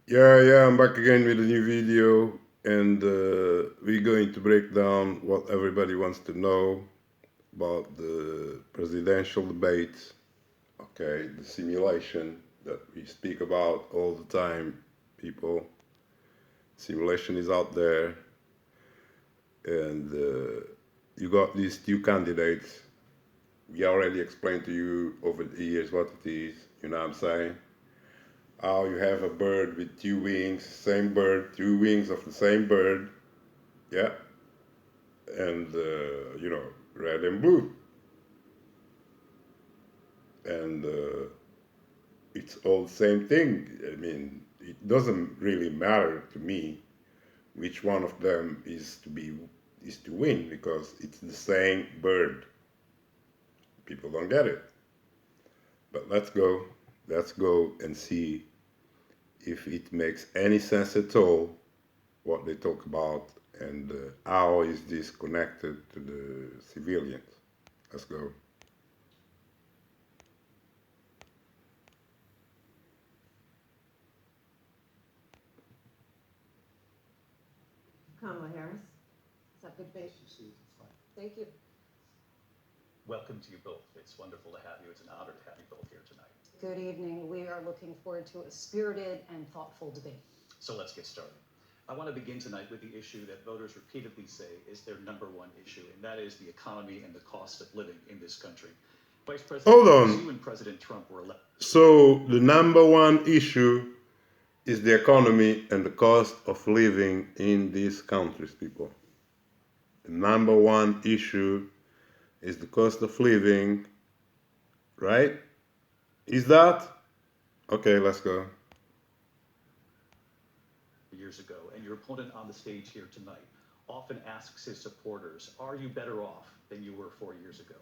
Yeah, I'm back again with a new video, and we're going to break down what everybody wants to know about the presidential debate. Okay, the simulation that we speak about all the time, people. Simulation is out there, and you got these two candidates. We already explained to you over the years what it is, you know what I'm saying? How you have a bird with two wings, same bird, two wings of the same bird, yeah, and red and blue, and it's all the same thing. I mean, it doesn't really matter to me which one of them is to win because it's the same bird. People don't get it, but let's go and see if it makes any sense at all what they talk about and how is this connected to the civilians. Let's go. Kamala Harris. Is that good face? Thank you. Welcome to you both. It's wonderful to have you. It's an honor to have you both here tonight. Good evening. We are looking forward to a spirited and thoughtful debate. So let's get started. I want to begin tonight with the issue that voters repeatedly say is their number one issue, and that is the economy and the cost of living in this country. Vice President, Hold on. you and President Trump were elected. So the number one issue is the economy and the cost of living in these countries, people. The number one issue is the cost of living, right? Is that? Okay, let's go. Years ago, and your opponent on the stage here tonight often asks his supporters, are you better off than you were 4 years ago?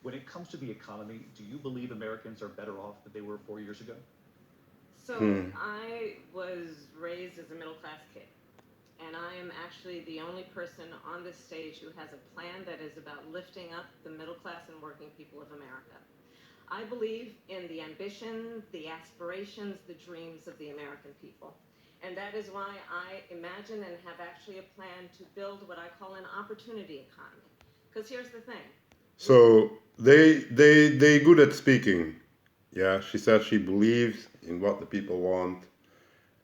When it comes to the economy, do you believe Americans are better off than they were 4 years ago? So I was raised as a middle class kid, and I am actually the only person on this stage who has a plan that is about lifting up the middle class and working people of America. I believe in the ambition, the aspirations, the dreams of the American people. And that is why I imagine and have actually a plan to build what I call an opportunity economy. Because here's the thing. So they good at speaking. Yeah, she said she believes in what the people want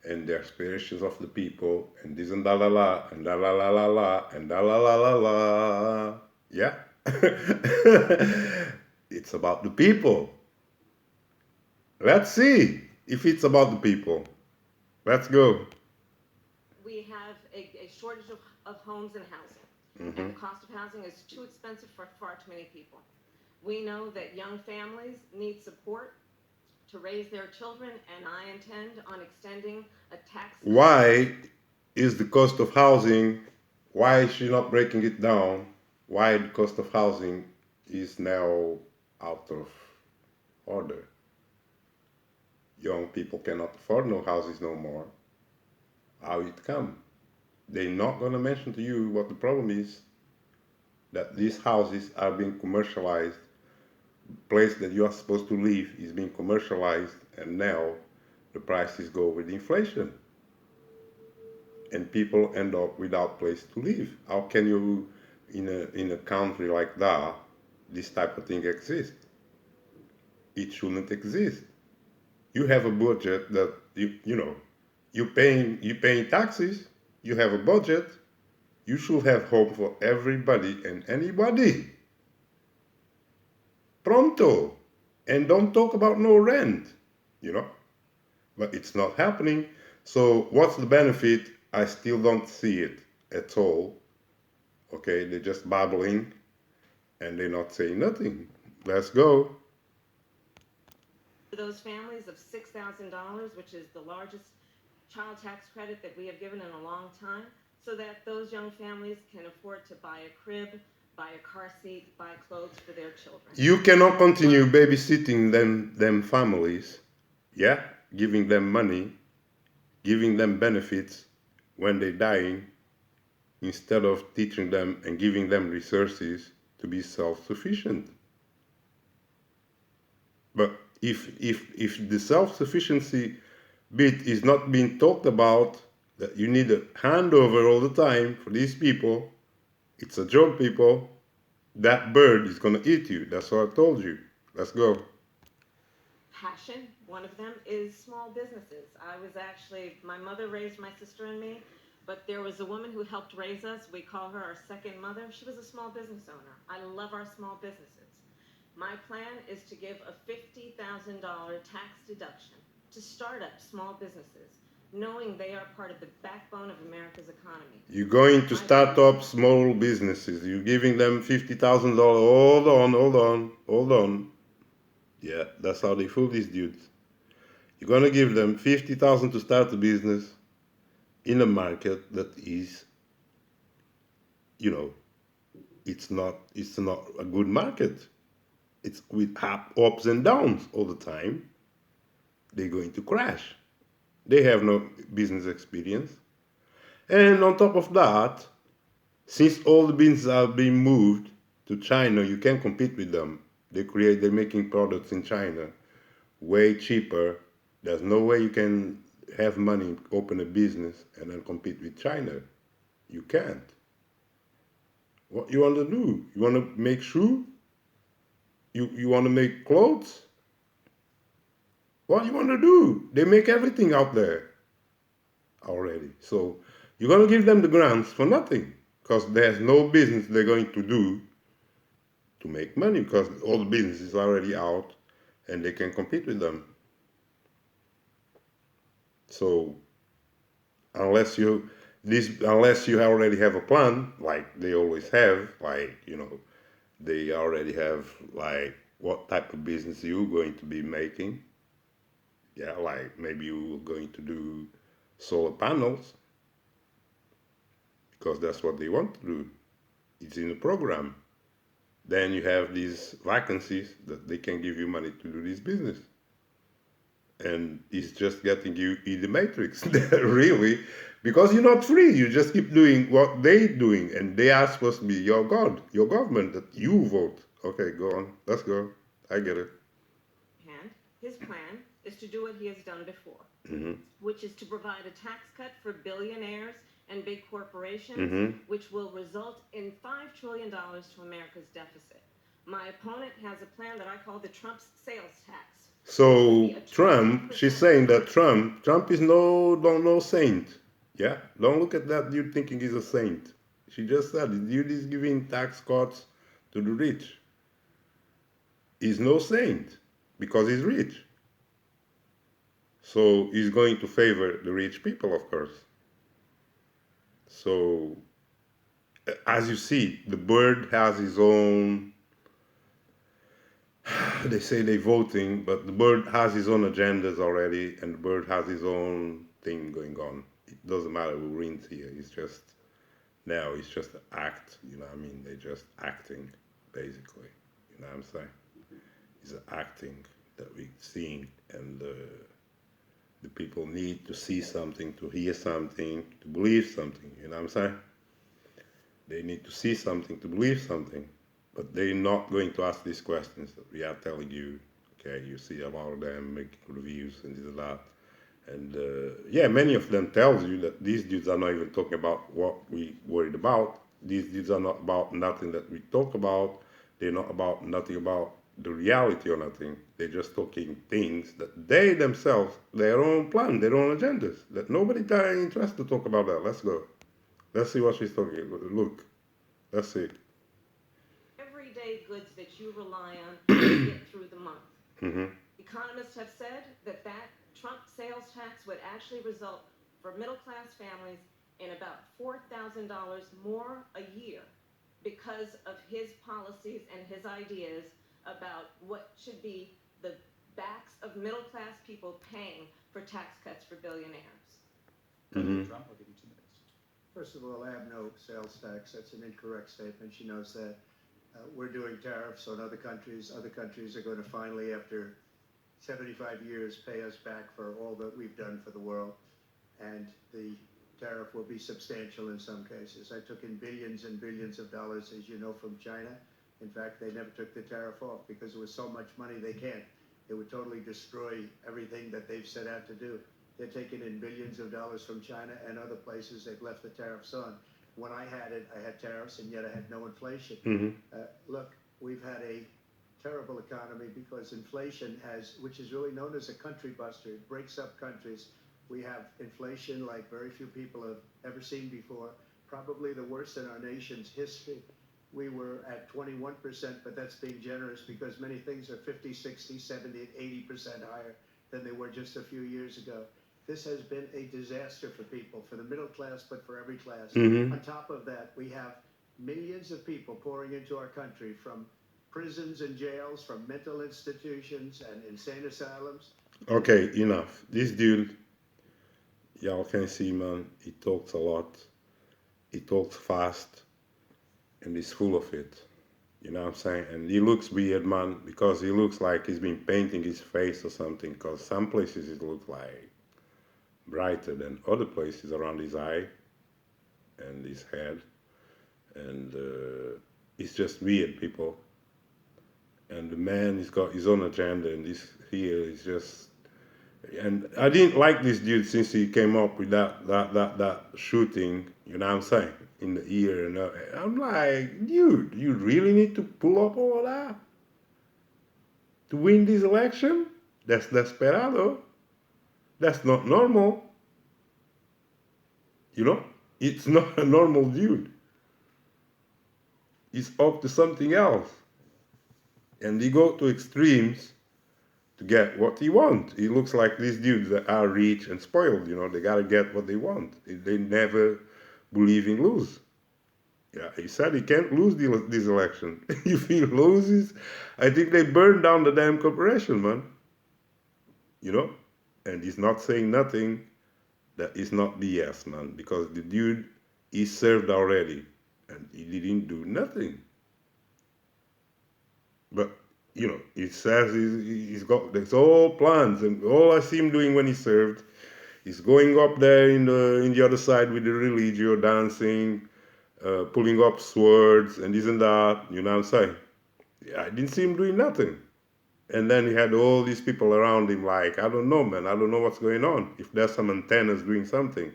and the aspirations of the people and this and da la la and da la la la la and da la la la la. Yeah. It's about the people. Let's see if it's about the people. Let's go. We have a shortage of homes and housing. And the cost of housing is too expensive for far too many people. We know that young families need support to raise their children, and I intend on extending a tax. Why is the cost of housing, why is she not breaking it down? Why the cost of housing is now out of order? Young people cannot afford no houses no more. How it come? They're not gonna mention to you what the problem is. That these houses are being commercialized. Place that you are supposed to live is being commercialized, and now the prices go with inflation. And people end up without place to live. How can you, in a country like that, this type of thing exist? It shouldn't exist. You have a budget that you paying taxes. You have a budget. You should have hope for everybody and anybody. Pronto, and don't talk about no rent. But it's not happening. So what's the benefit? I still don't see it at all. Okay, they're just babbling and they're not saying nothing. Let's go. For those families of $6,000, which is the largest child tax credit that we have given in a long time, so that those young families can afford to buy a crib, buy a car seat, buy clothes for their children. You cannot continue babysitting them families, yeah, giving them money, giving them benefits when they're dying, instead of teaching them and giving them resources to be self-sufficient. But if the self-sufficiency bit is not being talked about, that you need a handover all the time for these people. It's a joke, people. That bird is going to eat you. That's what I told you. Let's go. Passion, one of them, is small businesses. My mother raised my sister and me, but there was a woman who helped raise us. We call her our second mother. She was a small business owner. I love our small businesses. My plan is to give a $50,000 tax deduction to start up small businesses, knowing they are part of the backbone of America's economy. You're going to start up small businesses. You're giving them $50,000. Hold on. Yeah, that's how they fool these dudes. You're gonna give them $50,000 to start a business in a market that is, it's not a good market. It's with ups and downs all the time. They're going to crash. They have no business experience. And on top of that, since all the businesses are being moved to China, you can't compete with them. They're making products in China way cheaper. There's no way you can have money, open a business, and then compete with China. You can't. What you want to do? You want to make shoes? You want to make clothes? What do you want to do? They make everything out there already. So you're going to give them the grants for nothing, because there's no business they're going to do to make money, because all the business is already out and they can compete with them. So unless you already have a plan, like they always have, they already have, like, what type of business you're going to be making. Yeah, like maybe you're going to do solar panels, because that's what they want to do. It's in the program. Then you have these vacancies that they can give you money to do this business. And it's just getting you in the matrix, really, because you're not free. You just keep doing what they're doing, and they are supposed to be your God, your government that you vote. Okay, go on. Let's go. I get it. His plan is to do what he has done before, Mm-hmm. which is to provide a tax cut for billionaires and big corporations, Mm-hmm. which will result in $5 trillion to America's deficit. My opponent has a plan that I call the Trump's sales tax. So Trump, she's saying that Trump is no saint. Yeah, don't look at that dude thinking he's a saint. She just said the dude is giving tax cuts to the rich. He's no saint because he's rich. So he's going to favor the rich people, of course. So as you see, the bird has his own. They say they're voting, but the bird has his own agendas already, and the bird has his own thing going on. It doesn't matter who wins here. It's just an act. You know what I mean? They're just acting, basically. You know what I'm saying? It's an acting that we're seeing, and the people need to see something, to hear something, to believe something. You know what I'm saying? They need to see something, to believe something. But they're not going to ask these questions that we are telling you. Okay, you see a lot of them making reviews and this and that. And many of them tells you that these dudes are not even talking about what we worried about. These dudes are not about nothing that we talk about. They're not about nothing about the reality or nothing. They're just talking things that they themselves, their own plan, their own agendas, that nobody interested to talk about that. Let's go. Let's see what she's talking about. Look, let's see. Everyday goods that you rely on to get through the month. Mm-hmm. Economists have said that Trump sales tax would actually result for middle-class families in about $4,000 more a year because of his policies and his ideas about what should be the backs of middle-class people paying for tax cuts for billionaires. President Trump, I'll give you 2 minutes. First of all, I have no sales tax. That's an incorrect statement. She knows that. We're doing tariffs on other countries. Other countries are going to finally, after 75 years, pay us back for all that we've done for the world. And the tariff will be substantial in some cases. I took in billions and billions of dollars, as you know, from China. In fact, they never took the tariff off because there was so much money they can't. It would totally destroy everything that they've set out to do. They're taking in billions of dollars from China and other places they've left the tariffs on. When I had it, I had tariffs, and yet I had no inflation. Look, we've had a terrible economy because inflation has, which is really known as a country buster. It breaks up countries. We have inflation like very few people have ever seen before, probably the worst in our nation's history. We were at 21%, but that's being generous because many things are 50, 60, 70, and 80% higher than they were just a few years ago. This has been a disaster for people, for the middle class, but for every class. On top of that, we have millions of people pouring into our country from prisons and jails, from mental institutions and insane asylums. Okay, enough. This dude, y'all can see, man, he talks a lot. He talks fast, and he's full of it. You know what I'm saying? And he looks weird, man, because he looks like he's been painting his face or something, because some places it looks like brighter than other places around his eye and his head. And it's just weird, people. And the man, he's got his own agenda, and this here is just... And I didn't like this dude since he came up with that shooting, you know what I'm saying, in the ear. And I'm like, dude, you really need to pull up all of that to win this election? That's desperado. That's not normal. You know, it's not a normal dude. He's up to something else. And they go to extremes to get what he wants. He looks like these dudes that are rich and spoiled, you know, they gotta get what they want. They never believe in lose. Yeah, he said he can't lose this election. If he loses, I think they burn down the damn corporation, man. You know? And he's not saying nothing that is not BS, man, because the dude, he served already, and he didn't do nothing. But you know, he says he's got these all plans, and all I see him doing when he served is going up there in the other side with the Religio, dancing, pulling up swords and this and that. You know what I'm saying? Yeah, I didn't see him doing nothing. And then he had all these people around him like, I don't know, man, I don't know what's going on. If there's some antennas doing something,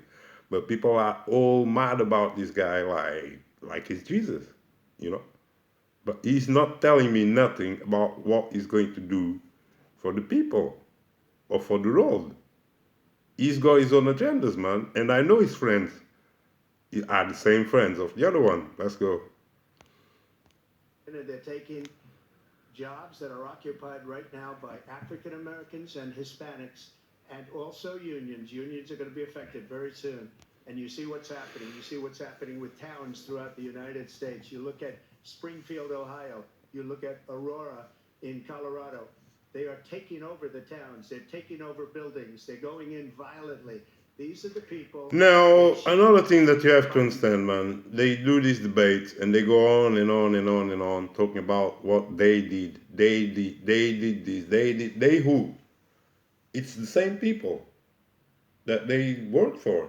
but people are all mad about this guy like he's Jesus, you know. But he's not telling me nothing about what he's going to do for the people or for the road. He's got his own agendas, man. And I know his friends are the same friends of the other one. Let's go. They're taking jobs that are occupied right now by African Americans and Hispanics, and also unions. Unions are going to be affected very soon. And you see what's happening. You see what's happening with towns throughout the United States. You look at Springfield, Ohio. You look at Aurora in Colorado. They are taking over the towns. They're taking over buildings. They're going in violently. These are the people. Now, another thing that you have to understand, man, they do these debates and they go on and on and on and on talking about what they did. They did this, they who? It's the same people that they work for,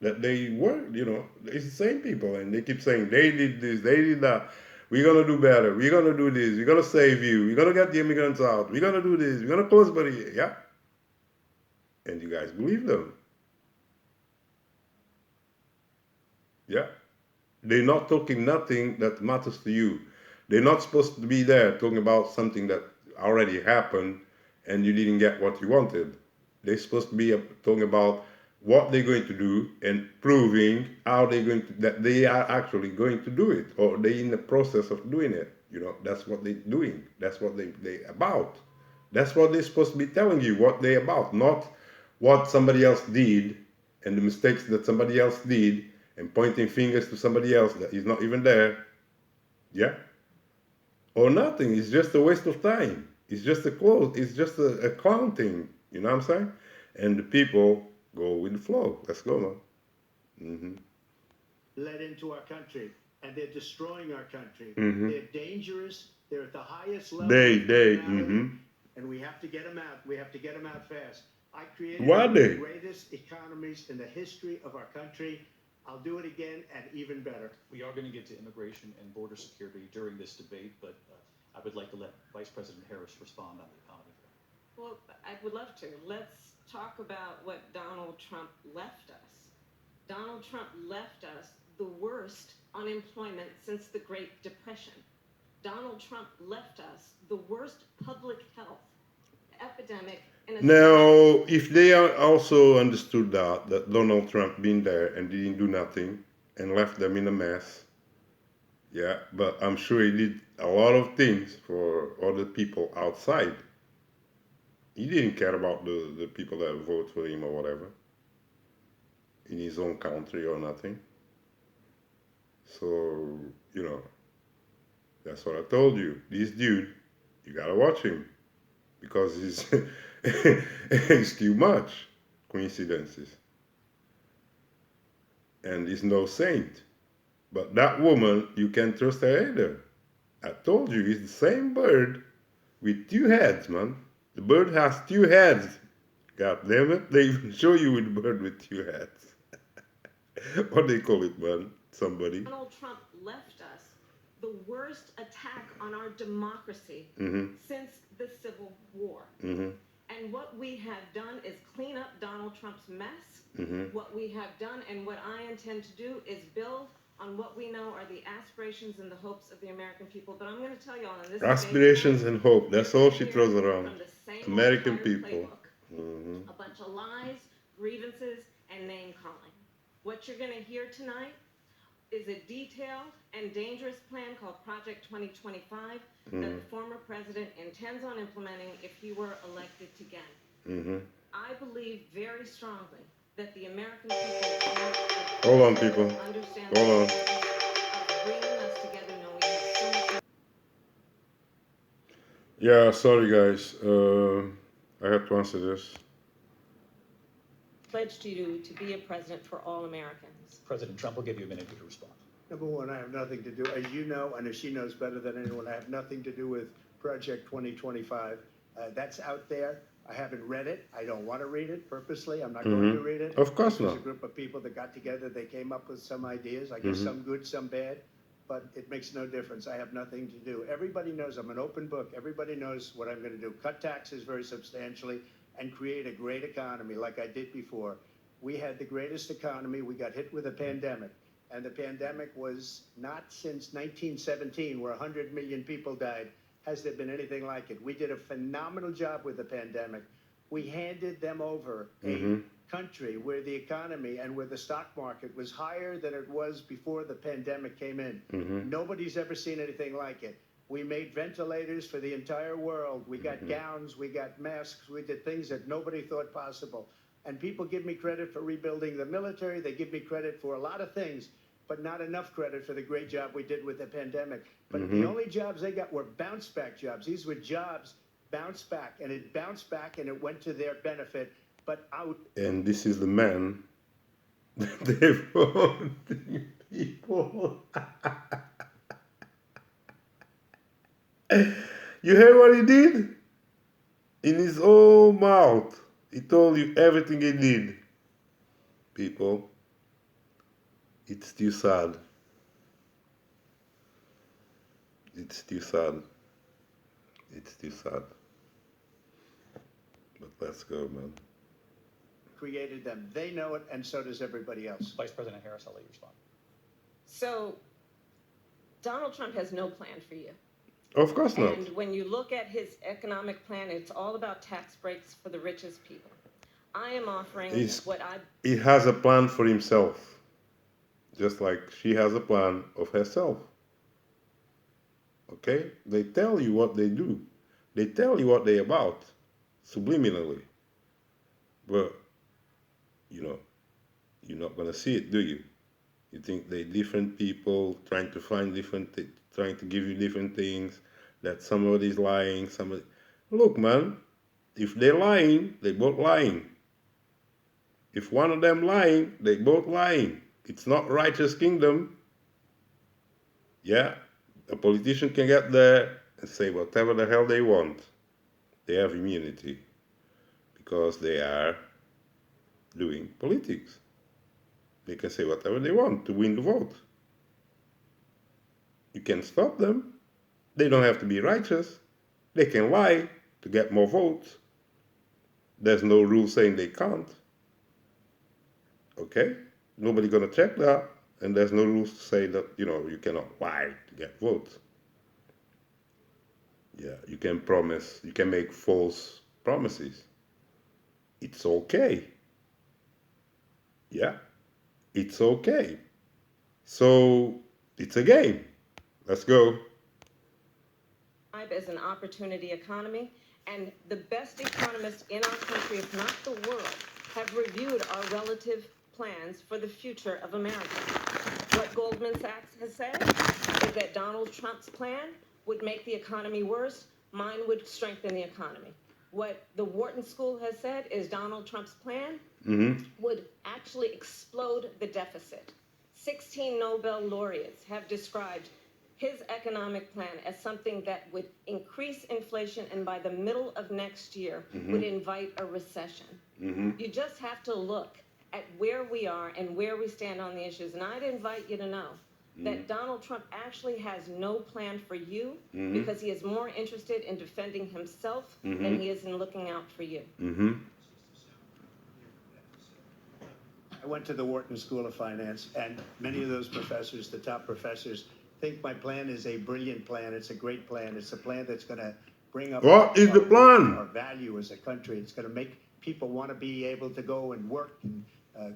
that they work, you know, it's the same people, and they keep saying they did this, they did that. We're gonna do better, we're gonna do this, we're gonna save you, we're gonna get the immigrants out, we're gonna do this, we're gonna close barrier, yeah? And you guys believe them. Yeah? They're not talking nothing that matters to you. They're not supposed to be there talking about something that already happened and you didn't get what you wanted. They're supposed to be talking about what they're going to do and proving how they're going to, that they are actually going to do it, or they're in the process of doing it. You know, that's what they're doing. That's what they're about. That's what they're supposed to be telling you, what they're about, not what somebody else did and the mistakes that somebody else did and pointing fingers to somebody else that is not even there. Yeah? Or nothing. It's just a waste of time. It's just a close. It's just a clown thing. You know what I'm saying? And the people go with the flow. Let's go, man. Led into our country, and they're destroying our country. They're dangerous. They're at the highest level. And we have to get them out. We have to get them out fast. I created one of the greatest economies in the history of our country. I'll do it again and even better. We are going to get to immigration and border security during this debate, but I would like to let Vice President Harris respond on the economy. Well, I would love to. Let's talk about what Donald Trump left us. Donald Trump left us the worst unemployment since the Great Depression. Donald Trump left us the worst public health epidemic in a Now, if they also understood that Donald Trump been there and didn't do nothing and left them in a mess, yeah, but I'm sure he did a lot of things for other people outside. He didn't care about the people that vote for him or whatever in his own country or nothing. So, that's what I told you. This dude, you gotta watch him because he's it's too much coincidences. And he's no saint. But that woman, you can't trust her either. I told you, it's the same bird with two heads, man. The bird has two heads. God damn it, they even show you with the bird with two heads. What they call it, man? Somebody. Donald Trump left us the worst attack on our democracy since the Civil War. And what we have done is clean up Donald Trump's mess. What we have done and what I intend to do is build on what we know are the aspirations and the hopes of the American people. But I'm going to tell you all in this aspirations and hope, that's all she throws around. American people. A bunch of lies, grievances, and name calling. What you're going to hear tonight is a detailed and dangerous plan called Project 2025 that the former president intends on implementing if he were elected again. I believe very strongly that the American people Hold on, people. Understand Hold on. bringing us together, knowing we have so much. Yeah, sorry guys. I have to answer this. Pledge to you to be a president for all Americans. President Trump will give you a minute to respond. Number one, I have nothing to do, as you know, and as she knows better than anyone, I have nothing to do with Project 2025. That's out there. I haven't read it. I don't want to read it purposely. I'm not going to read it. Of course There's not. a group of people that got together. They came up with some ideas. I guess some good, some bad, but it makes no difference. I have nothing to do. Everybody knows I'm an open book. Everybody knows what I'm going to do. Cut taxes very substantially and create a great economy like I did before. We had the greatest economy. We got hit with a pandemic. And the pandemic was not since 1917, where 100 million people died, has there been anything like it. We did a phenomenal job with the pandemic. We handed them over a country where the economy and where the stock market was higher than it was before the pandemic came in. Nobody's ever seen anything like it. We made ventilators for the entire world. We got gowns, we got masks, we did things that nobody thought possible. And people give me credit for rebuilding the military. They give me credit for a lot of things, but not enough credit for the great job we did with the pandemic. But the only jobs they got were bounce back jobs. These were jobs bounced back, and it bounced back and it went to their benefit, but out. And this is the man that they voting people. You heard what he did? In his own mouth. He told you everything he did. People, it's still sad. It's still sad. It's still sad. But let's go, man. Created them. They know it, and so does everybody else. Vice President Harris, I'll let you respond. So, Donald Trump has no plan for you. Of course not. And when you look at his economic plan, it's all about tax breaks for the richest people. I am offering He has a plan for himself, just like she has a plan of herself. Okay? They tell you what they do. They tell you what they're about, subliminally. But, you're not going to see it, do you? You think they're different people trying to find trying to give you different things, that somebody's lying, somebody... Look, man, if they're lying, they're both lying. If one of them lying, they both lying. It's not righteous kingdom. Yeah, a politician can get there and say whatever the hell they want. They have immunity because they are doing politics. They can say whatever they want to win the vote. You can stop them. They don't have to be righteous. They can lie to get more votes. there's no rule saying they can't. Okay? Nobody's going to check that. And there's no rules to say that, you cannot lie to get votes. Yeah, you can promise, you can make false promises. It's okay. Yeah, it's okay. So it's a game. Let's go. As an opportunity economy, and the best economists in our country, if not the world, have reviewed our relative plans for the future of America. What Goldman Sachs has said is that Donald Trump's plan would make the economy worse, mine would strengthen the economy. What the Wharton School has said is Donald Trump's plan would actually explode the deficit. 16 Nobel laureates have described his economic plan as something that would increase inflation and by the middle of next year would invite a recession. You just have to look at where we are and where we stand on the issues. And I'd invite you to know that Donald Trump actually has no plan for you because he is more interested in defending himself than he is in looking out for you. I went to the Wharton School of Finance, and many of those professors, the top professors, think my plan is a brilliant plan. It's a great plan. It's a plan that's going to bring up What is the plan? our value as a country. It's going to make people want to be able to go and work and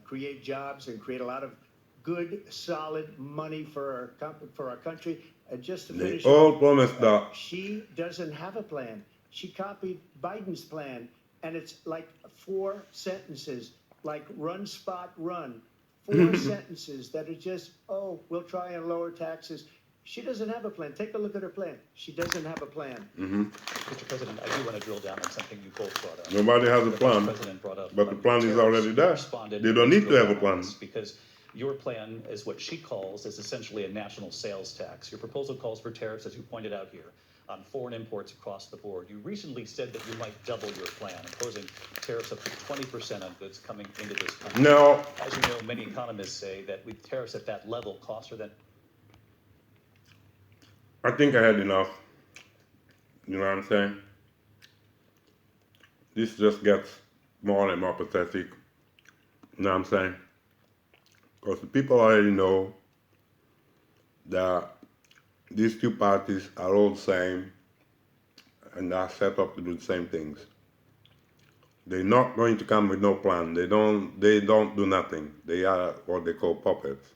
create jobs and create a lot of good, solid money for our country. Just to finish, They all promised that. She doesn't have a plan. She copied Biden's plan, and it's like 4 sentences, like run, spot, run. 4 sentences that are just, we'll try and lower taxes. She doesn't have a plan. Take a look at her plan. She doesn't have a plan. Mr. President, I do want to drill down on something you both brought up. Nobody has a plan, but the plan is already there. They don't need to have a plan. Because your plan is what she calls is essentially a national sales tax. Your proposal calls for tariffs, as you pointed out here, on foreign imports across the board. You recently said that you might double your plan, imposing tariffs up to 20% on goods coming into this country. No. As you know, many economists say that with tariffs at that level, costs are then... I think I had enough. You know what I'm saying? This just gets more and more pathetic. You know what I'm saying? Because the people already know that these two parties are all the same and are set up to do the same things. They're not going to come with no plan. They don't do nothing. They are what they call puppets.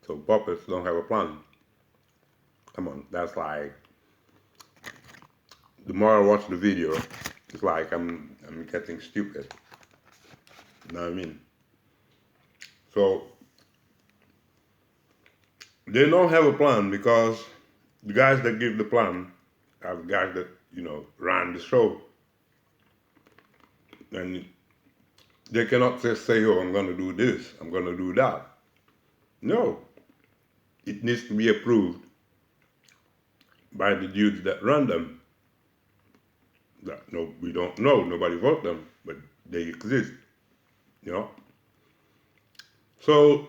So puppets don't have a plan. Come on, that's like, the more I watch the video, it's like I'm getting stupid. You know what I mean? So they don't have a plan because the guys that give the plan are the guys that, run the show. And they cannot just say, I'm going to do this, I'm going to do that. No. It needs to be approved by the dudes that run them. That no, we don't know, nobody vote them, but they exist, So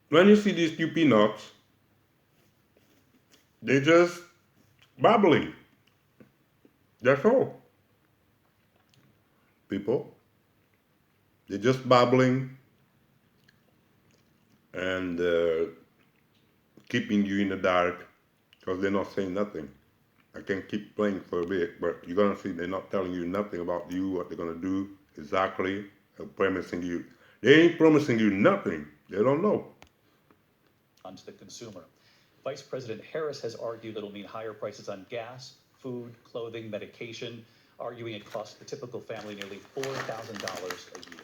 when you see these two peanuts, they just babbling. That's all. People, they're just babbling and keeping you in the dark because they're not saying nothing. I can keep playing for a bit, but you're going to see they're not telling you nothing about you, what they're going to do exactly, they're promising you. They ain't promising you nothing. They don't know. ...onto the consumer. Vice President Harris has argued that it'll mean higher prices on gas, food, clothing, medication, arguing it costs the typical family nearly $4,000 a year.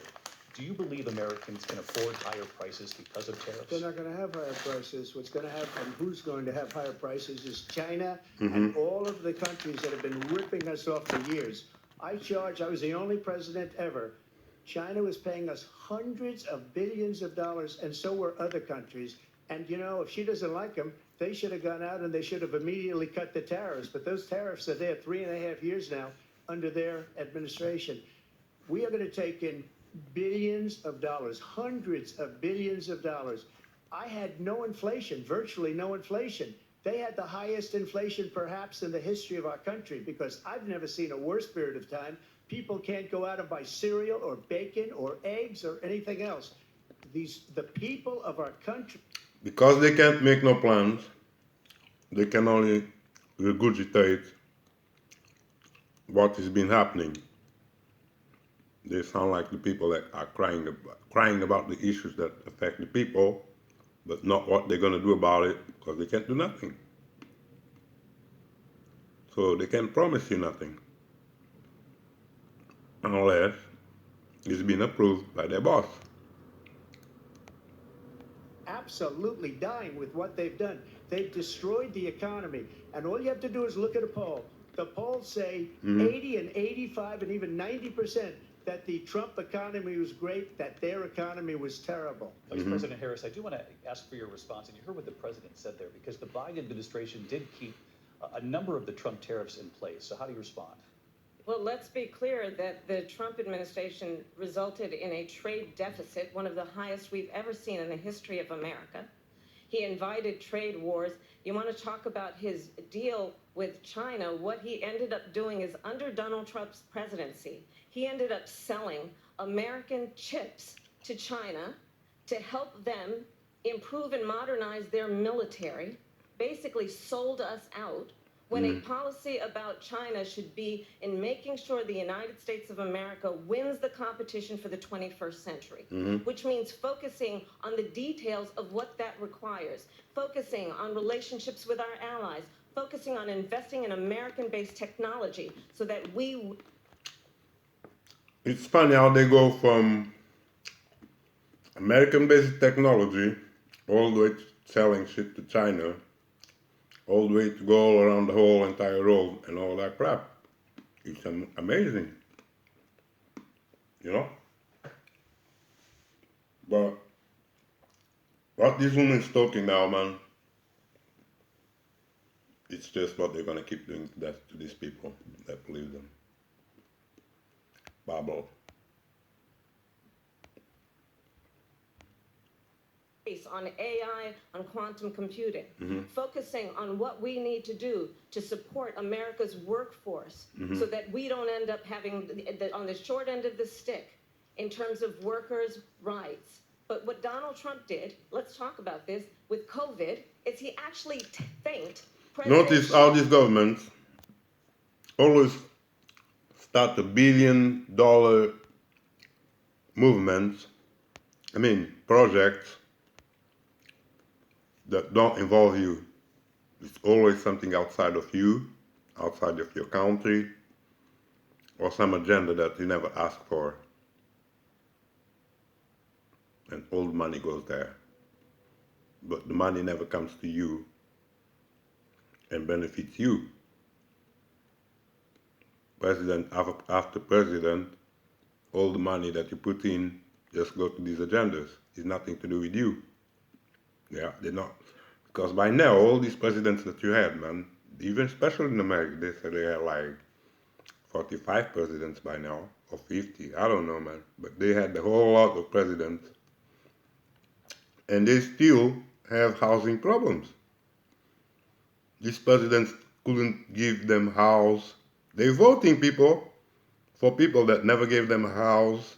Do you believe Americans can afford higher prices because of tariffs? They're not going to have higher prices. What's going to happen, who's going to have higher prices is China and all of the countries that have been ripping us off for years. I was the only president ever. China was paying us hundreds of billions of dollars, and so were other countries. And, if she doesn't like them, they should have gone out and they should have immediately cut the tariffs. But those tariffs are there 3.5 years now under their administration. We are going to take in billions of dollars, hundreds of billions of dollars. I had no inflation, virtually no inflation. They had the highest inflation perhaps in the history of our country because I've never seen a worse period of time. People can't go out and buy cereal or bacon or eggs or anything else. The people of our country. Because they can't make no plans, they can only regurgitate what has been happening. They sound like the people that are crying about the issues that affect the people, but not what they're going to do about it, because they can't do nothing. So they can't promise you nothing unless it's been approved by their boss. Absolutely dying with what they've done. They've destroyed the economy. And all you have to do is look at a poll. The polls say 80 and 85 and even 90% that the Trump economy was great, that their economy was terrible. Vice President Harris, I do want to ask for your response, and you heard what the president said there, because the Biden administration did keep a number of the Trump tariffs in place. So how do you respond? Well, let's be clear that the Trump administration resulted in a trade deficit, one of the highest we've ever seen in the history of America. He invited trade wars. You want to talk about his deal with China? What he ended up doing is, under Donald Trump's presidency, he ended up selling American chips to China to help them improve and modernize their military, basically sold us out, when a policy about China should be in making sure the United States of America wins the competition for the 21st century, which means focusing on the details of what that requires, focusing on relationships with our allies, focusing on investing in American-based technology so that we... It's funny how they go from American-based technology all the way to selling shit to China, all the way to go all around the whole entire world and all that crap. It's amazing, you know? But what this woman's talking now, man, it's just what they're gonna keep doing that to these people that believe them. Babble. On AI, on quantum computing, focusing on what we need to do to support America's workforce so that we don't end up having on the short end of the stick in terms of workers' rights. But what Donald Trump did, let's talk about this, with COVID, is he actually thanked President Notice how these governments always start $1 billion movements, projects that don't involve you. It's always something outside of you, outside of your country, or some agenda that you never asked for. And all the money goes there. But the money never comes to you and benefits you. President after president, all the money that you put in just go to these agendas. It's nothing to do with you. Yeah, they're not. Because by now, all these presidents that you had, man, even especially in America, they said they had like 45 presidents by now, or 50, I don't know, man. But they had a whole lot of presidents. And they still have housing problems. These presidents couldn't give them house. They're voting people for people that never gave them a house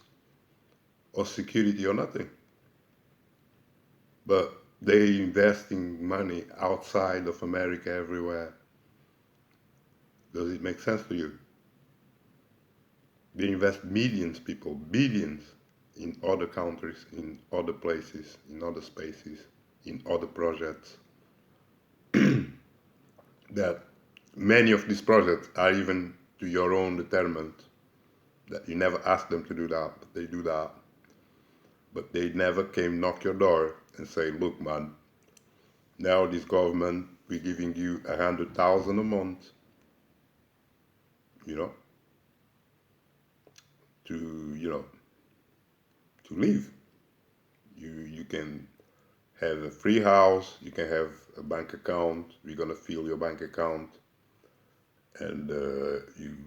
or security or nothing. But they're investing money outside of America everywhere. Does it make sense to you? They invest millions, people, billions, in other countries, in other places, in other spaces, in other projects. That many of these projects are even to your own determined, that you never asked them to do that, but they do that. But they never came knock your door and say, look, man, now this government, we're giving you 100,000 a month, to live. You can have a free house, you can have a bank account, we're gonna fill your bank account, and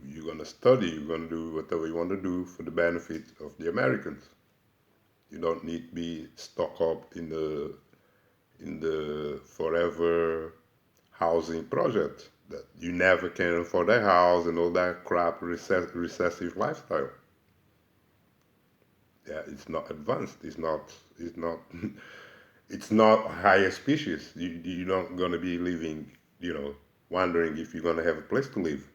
you're gonna study, you're gonna do whatever you want to do for the benefit of the Americans. You don't need to be stuck up in the forever housing project that you never can afford a house and all that crap, recessive lifestyle. Yeah, it's not advanced. It's not. It's not higher species. You're not gonna be living, wondering if you're gonna have a place to live.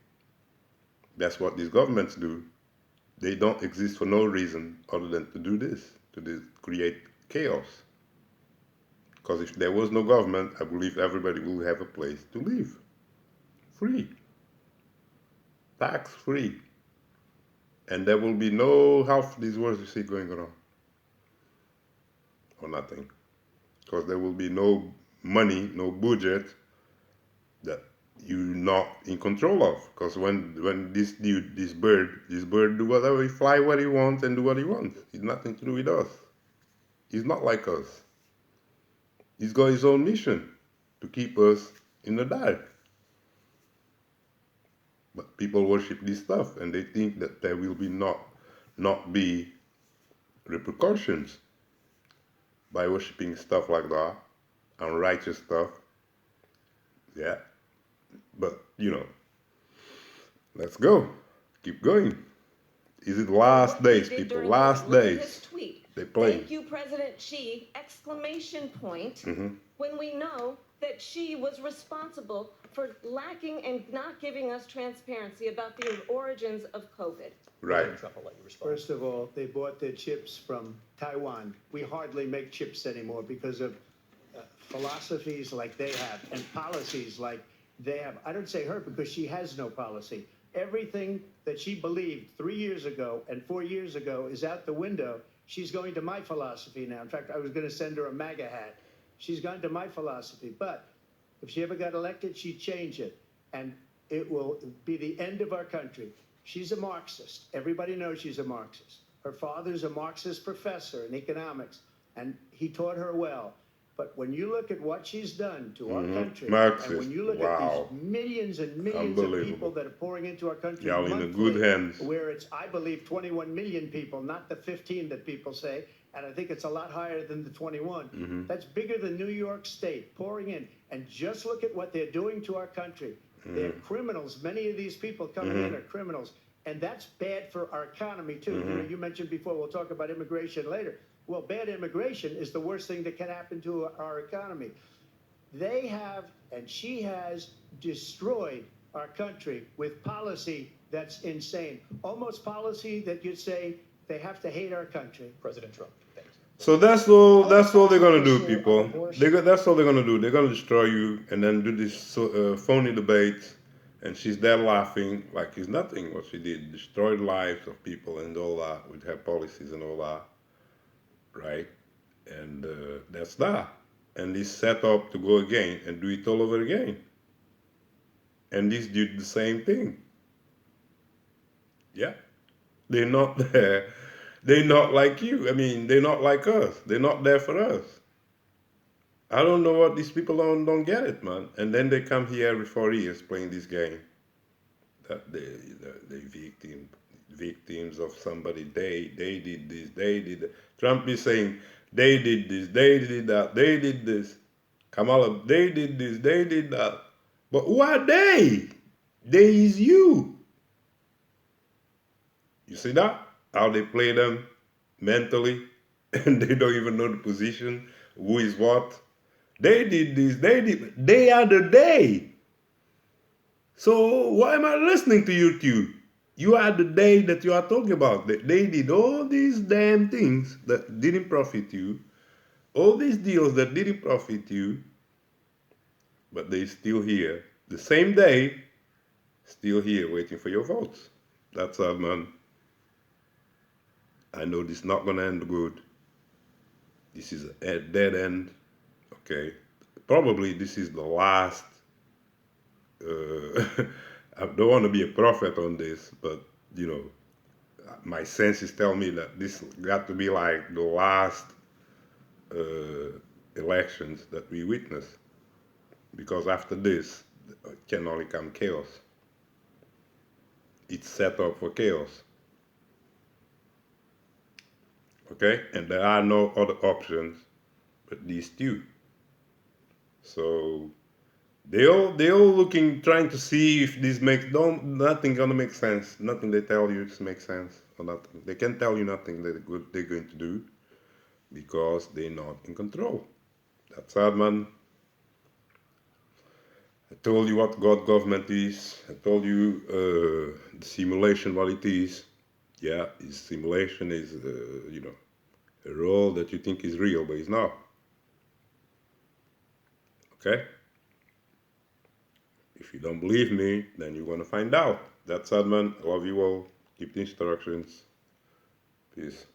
That's what these governments do. They don't exist for no reason other than to do this, create chaos. Because if there was no government, I believe everybody will have a place to live, free, tax free, and there will be no half these wars you see going around, or nothing, because there will be no money, no budget that you're not in control of. Because when this dude, this bird do whatever, he fly where he wants and do what he wants. It's nothing to do with us. He's not like us. He's got his own mission to keep us in the dark. But people worship this stuff and they think that there will be not be repercussions by worshiping stuff like that, unrighteous stuff. Yeah. But let's go. Keep going. Is it last days, people? Last days. His tweet. They playing. Thank you, President Xi! Exclamation point. Mm-hmm. When we know that Xi was responsible for lacking and not giving us transparency about the origins of COVID. Right. Trump, I'll let you respond. First of all, they bought their chips from Taiwan. We hardly make chips anymore because of philosophies like they have and policies like they have. I don't say her because she has no policy. Everything that she believed 3 years ago and 4 years ago is out the window. She's going to my philosophy now. In fact, I was going to send her a MAGA hat. She's gone to my philosophy. But if she ever got elected, she'd change it. And it will be the end of our country. She's a Marxist. Everybody knows she's a Marxist. Her father's a Marxist professor in economics, and he taught her well. But when you look at what she's done to our country, Marxist. and when you look at these millions and millions of people that are pouring into our country Y'all in monthly, the good hands. where it's, I believe, 21 million people, not the 15 that people say, and I think it's a lot higher than the 21. That's bigger than New York State pouring in. And just look at what they're doing to our country. They're criminals. Many of these people coming in are criminals. And that's bad for our economy, too. You mentioned before, we'll talk about immigration later. Well, bad immigration is the worst thing that can happen to our economy. They have, and she has, destroyed our country with policy that's insane. Almost policy that you'd say they have to hate our country. President Trump, thanks. So that's all they're gonna do, people. That's all they're gonna do. They're gonna destroy you and then do this phony debate. And she's there laughing like it's nothing what she did. Destroyed lives of people and all that with her policies and all that. Right? And that's that. And he's set up to go again and do it all over again. And this did the same thing. Yeah. They're not there. They're not like you. I mean, they're not like us. They're not there for us. I don't know what these people don't get it, man. And then they come here every 4 years playing this game. That they victims of somebody. They did this. They did that. Trump is saying they did this. They did that. They did this. Kamala, they did this. They did that. But who are they? They is you. You see that? How they play them mentally, and they don't even know the position. Who is what? They did this. They are the they. So why am I listening to you two? You are the they that you are talking about. They did all these damn things that didn't profit you, all these deals that didn't profit you, but they still here. The same day, still here waiting for your votes. That's all, man. I know this is not gonna end good. This is a dead end. Okay. Probably this is the last. I don't want to be a prophet on this, but my senses tell me that this got to be like the last elections that we witness, because after this it can only come chaos. It's set up for chaos. Okay, and there are no other options but these two. So They all looking, trying to see if this makes nothing gonna make sense. Nothing they tell you makes sense or nothing. They can't tell you nothing that they're going to do because they're not in control. That's sad, man. I told you what God government is. I told you the simulation what it is. Yeah, simulation is a role that you think is real, but it's not. Okay. If you don't believe me, then you're gonna find out. That's sad, man. I love you all. Keep the instructions. Peace.